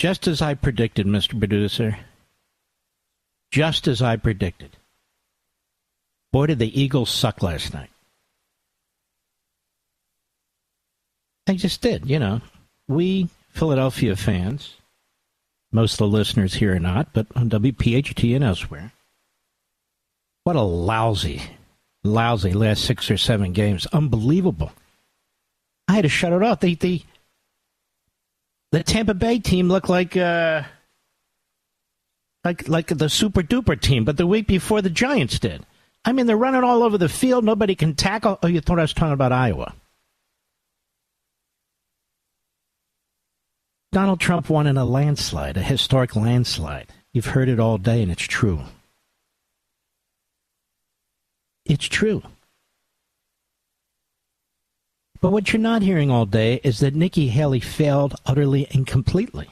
Just as I predicted, Mr. Producer. Just as I predicted. Boy, did the Eagles suck last night. They just did, you know. We Philadelphia fans, most of the listeners here are not, but on WPHT and elsewhere, what a lousy last 6 or 7 games. Unbelievable. I had to shut it off. The Tampa Bay team looked like the super duper team, but the week before the Giants did. I mean, they're running all over the field. Nobody can tackle. Oh, you thought I was talking about Iowa. Donald Trump won in a landslide, a historic landslide. You've heard it all day, and it's true. It's true. But what you're not hearing all day is that Nikki Haley failed utterly and completely.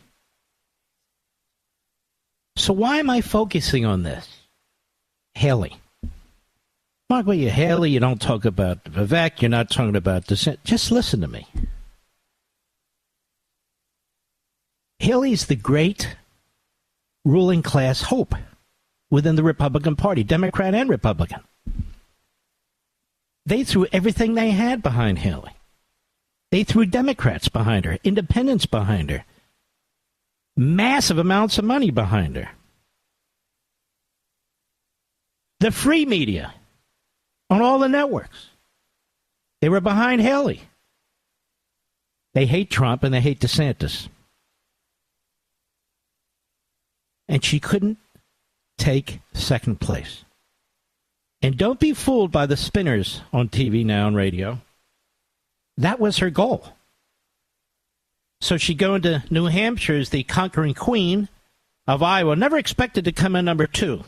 So why am I focusing on this? Haley. Mark, well, you Haley, you don't talk about Vivek, you're not talking about dissent. Just listen to me. Haley's the great ruling class hope within the Republican Party, Democrat and Republican. They threw everything they had behind Haley. They threw Democrats behind her, independents behind her, massive amounts of money behind her. The free media on all the networks, they were behind Haley. They hate Trump and they hate DeSantis. And she couldn't take second place. And don't be fooled by the spinners on TV now and radio. That was her goal. So she'd go into New Hampshire as the conquering queen of Iowa, never expected to come in number 2.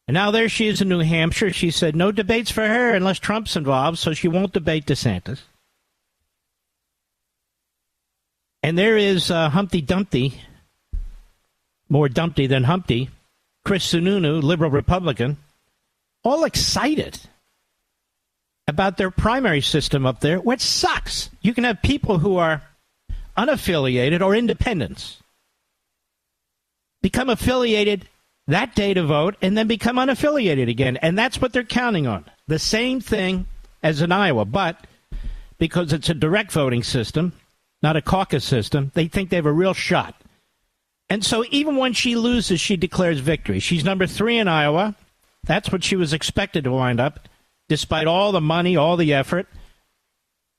And now there she is in New Hampshire. She said no debates for her unless Trump's involved, so she won't debate DeSantis. And there is Humpty Dumpty, more Dumpty than Humpty, Chris Sununu, liberal Republican, all excited about their primary system up there, which sucks. You can have people who are unaffiliated or independents become affiliated that day to vote and then become unaffiliated again. And that's what they're counting on. The same thing as in Iowa, but because it's a direct voting system, not a caucus system, they think they have a real shot. And so even when she loses, she declares victory. She's number 3 in Iowa. That's what she was expected to wind up, despite all the money, all the effort.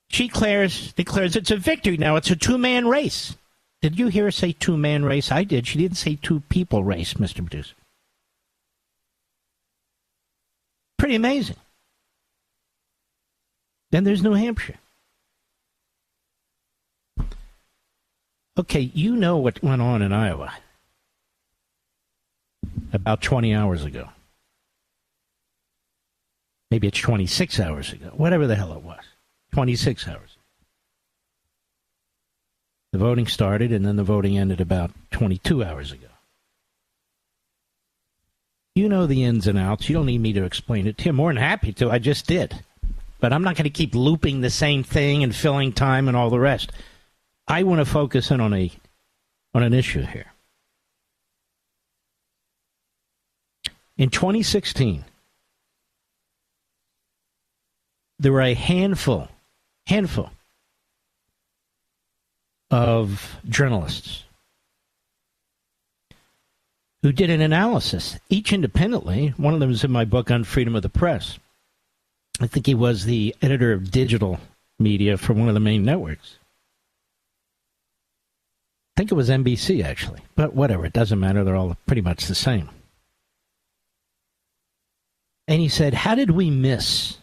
She declares it's a victory now. It's a 2-man race. Did you hear her say 2-man race? I did. She didn't say 2-people race, Mr. Producer. Pretty amazing. Then there's New Hampshire. Okay, you know what went on in Iowa about 20 hours ago. Maybe it's 26 hours ago. Whatever the hell it was. 26 hours. The voting started, and then the voting ended about 22 hours ago. You know the ins and outs. You don't need me to explain it to you. More than happy to. I just did. But I'm not going to keep looping the same thing and filling time and all the rest. I want to focus in on an issue here. In 2016, there were a handful of journalists who did an analysis, each independently. One of them is in my book on freedom of the press. I think he was the editor of digital media for one of the main networks. I think it was NBC, actually. But whatever, it doesn't matter. They're all pretty much the same. And he said, how did we miss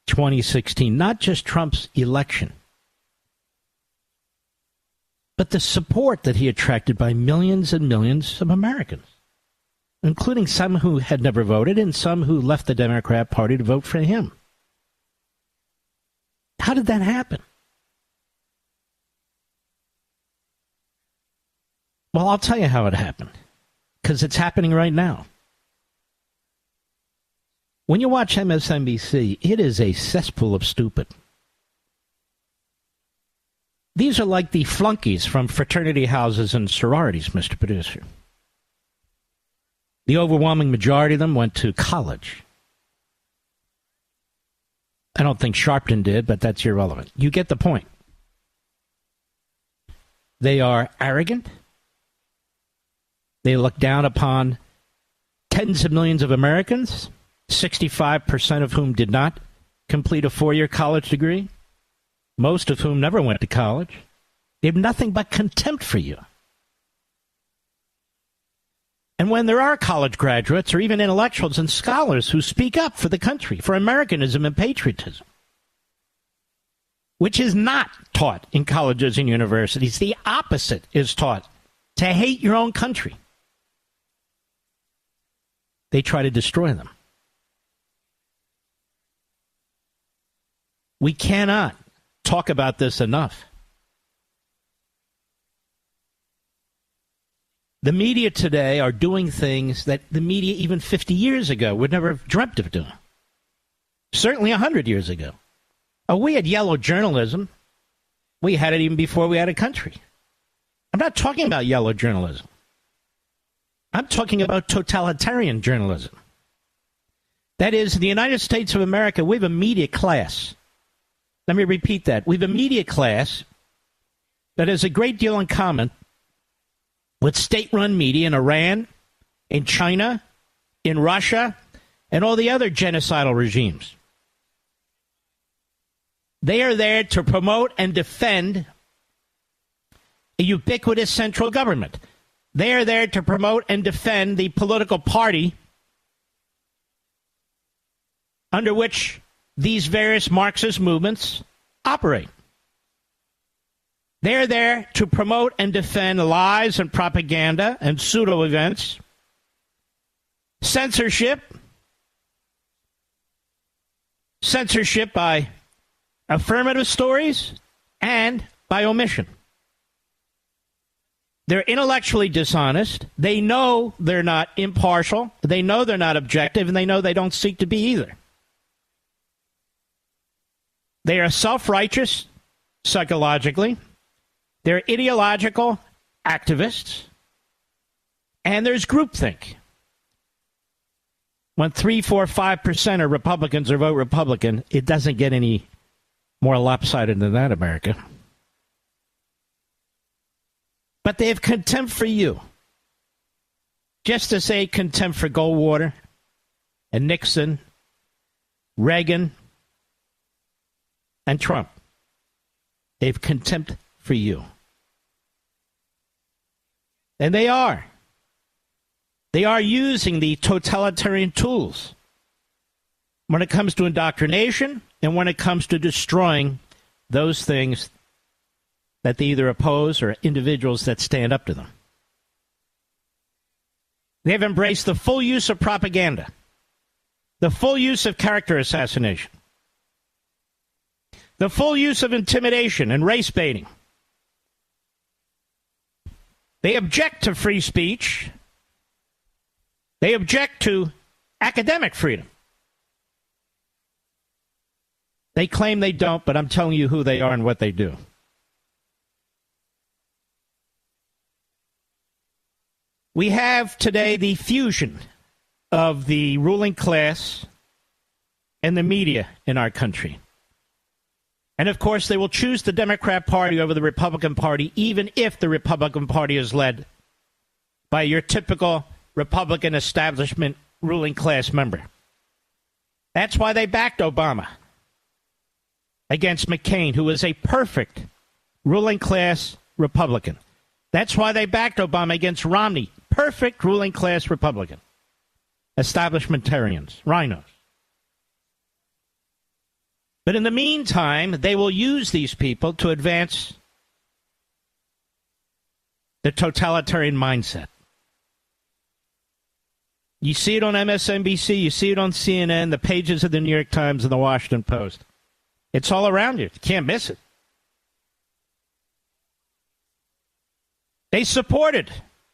2016? Not just Trump's election, but the support that he attracted by millions and millions of Americans, including some who had never voted and some who left the Democrat Party to vote for him. How did that happen? Well, I'll tell you how it happened, because it's happening right now. When you watch MSNBC, it is a cesspool of stupid. These are like the flunkies from fraternity houses and sororities, Mr. Producer. The overwhelming majority of them went to college. I don't think Sharpton did, but that's irrelevant. You get the point. They are arrogant. They look down upon tens of millions of Americans, 65% of whom did not complete a 4-year college degree, most of whom never went to college. They have nothing but contempt for you. And when there are college graduates or even intellectuals and scholars who speak up for the country, for Americanism and patriotism, which is not taught in colleges and universities, the opposite is taught, to hate your own country, they try to destroy them. We cannot talk about this enough. The media today are doing things that the media even 50 years ago would never have dreamt of doing. Certainly 100 years ago. Oh, we had yellow journalism. We had it even before we had a country. I'm not talking about yellow journalism. I'm talking about totalitarian journalism. That is, in the United States of America, we have a media class. Let me repeat that. We have a media class that has a great deal in common with state-run media in Iran, in China, in Russia, and all the other genocidal regimes. They are there to promote and defend a ubiquitous central government. They are there to promote and defend the political party under which these various Marxist movements operate. They're there to promote and defend lies and propaganda and pseudo-events, censorship by affirmative stories and by omission. They're intellectually dishonest. They know they're not impartial. They know they're not objective, and they know they don't seek to be either. They are self-righteous psychologically. They're ideological activists. And there's groupthink. When 3, 4, 5% of Republicans or vote Republican, it doesn't get any more lopsided than that, America. But they have contempt for you. Just to say contempt for Goldwater and Nixon, Reagan, and Trump. They have contempt for you. And they are. They are using the totalitarian tools when it comes to indoctrination and when it comes to destroying those things that they either oppose or individuals that stand up to them. They have embraced the full use of propaganda, the full use of character assassination, the full use of intimidation and race baiting. They object to free speech. They object to academic freedom. They claim they don't, but I'm telling you who they are and what they do. We have today the fusion of the ruling class and the media in our country. And, of course, they will choose the Democrat Party over the Republican Party, even if the Republican Party is led by your typical Republican establishment ruling class member. That's why they backed Obama against McCain, who is a perfect ruling class Republican. That's why they backed Obama against Romney, perfect ruling class Republican. Establishmentarians, rhinos. But in the meantime, they will use these people to advance the totalitarian mindset. You see it on MSNBC, you see it on CNN, the pages of the New York Times and the Washington Post. It's all around you. You can't miss it. They supported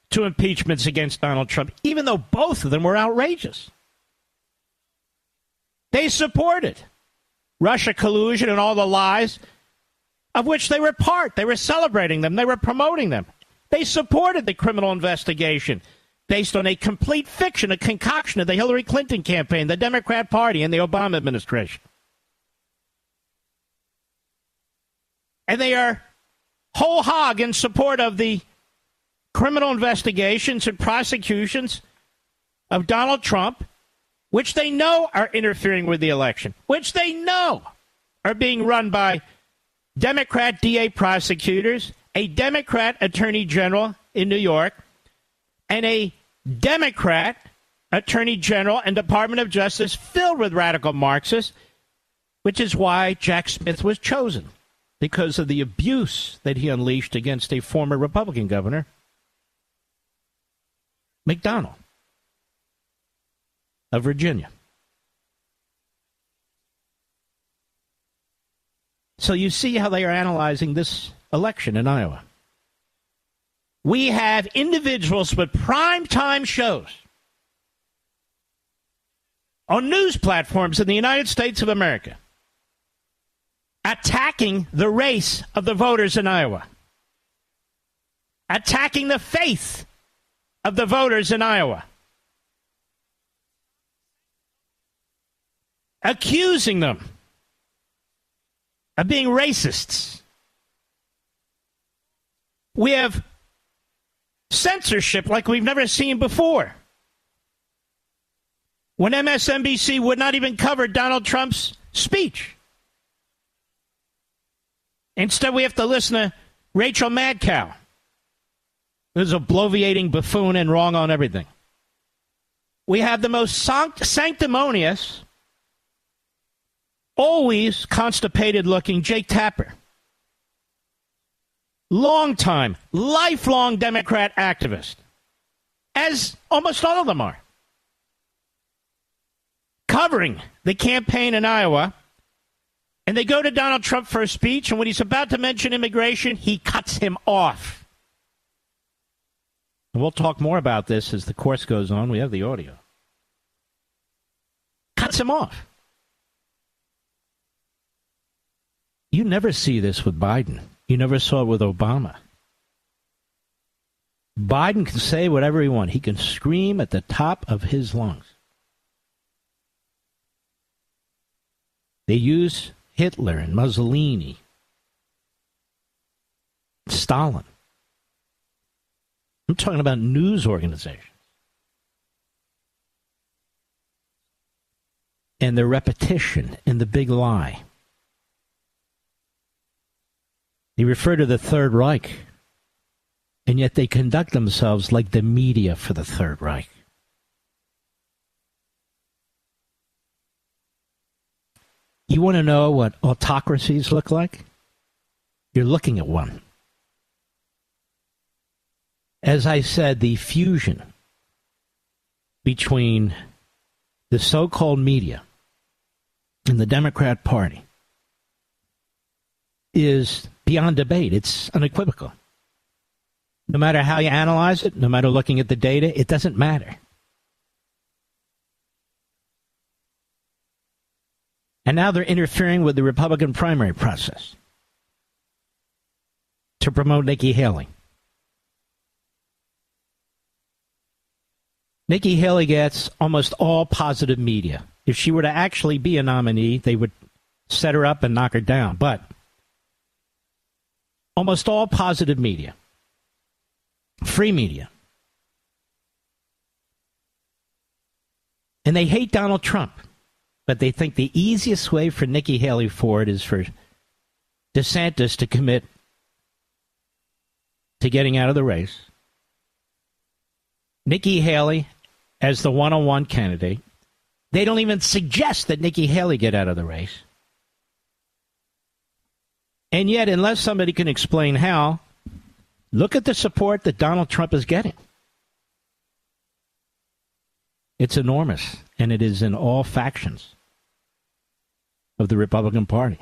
2 impeachments against Donald Trump, even though both of them were outrageous. They supported Russia collusion and all the lies of which they were part. They were celebrating them. They were promoting them. They supported the criminal investigation based on a complete fiction, a concoction of the Hillary Clinton campaign, the Democrat Party, and the Obama administration. And they are whole hog in support of the criminal investigations and prosecutions of Donald Trump, which they know are interfering with the election, which they know are being run by Democrat DA prosecutors, a Democrat attorney general in New York, and a Democrat attorney general and Department of Justice filled with radical Marxists, which is why Jack Smith was chosen, because of the abuse that he unleashed against a former Republican governor, McDonnell of Virginia. So you see how they are analyzing this election in Iowa. We have individuals with primetime shows on news platforms in the United States of America attacking the race of the voters in Iowa, attacking the faith of the voters in Iowa, accusing them of being racists. We have censorship like we've never seen before. When MSNBC would not even cover Donald Trump's speech. Instead, we have to listen to Rachel Madcow, who's a bloviating buffoon and wrong on everything. We have the most sanctimonious, always constipated-looking Jake Tapper. Long-time, lifelong Democrat activist, as almost all of them are, covering the campaign in Iowa, and they go to Donald Trump for a speech, and when he's about to mention immigration, he cuts him off. And we'll talk more about this as the course goes on. We have the audio. Cuts him off. You never see this with Biden. You never saw it with Obama. Biden can say whatever he wants. He can scream at the top of his lungs. They use Hitler and Mussolini, Stalin. I'm talking about news organizations. And the repetition and the big lie. They refer to the Third Reich, and yet they conduct themselves like the media for the Third Reich. You want to know what autocracies look like? You're looking at one. As I said, the fusion between the so-called media and the Democrat Party is beyond debate. It's unequivocal. No matter how you analyze it, no matter looking at the data, it doesn't matter. And now they're interfering with the Republican primary process to promote Nikki Haley. Nikki Haley gets almost all positive media. If she were to actually be a nominee, they would set her up and knock her down. But almost all positive media, free media. And they hate Donald Trump. But they think the easiest way for Nikki Haley forward is for DeSantis to commit to getting out of the race. Nikki Haley as the one-on-one candidate. They don't even suggest that Nikki Haley get out of the race. And yet, unless somebody can explain how, look at the support that Donald Trump is getting. It's enormous, and it is in all factions of the Republican Party.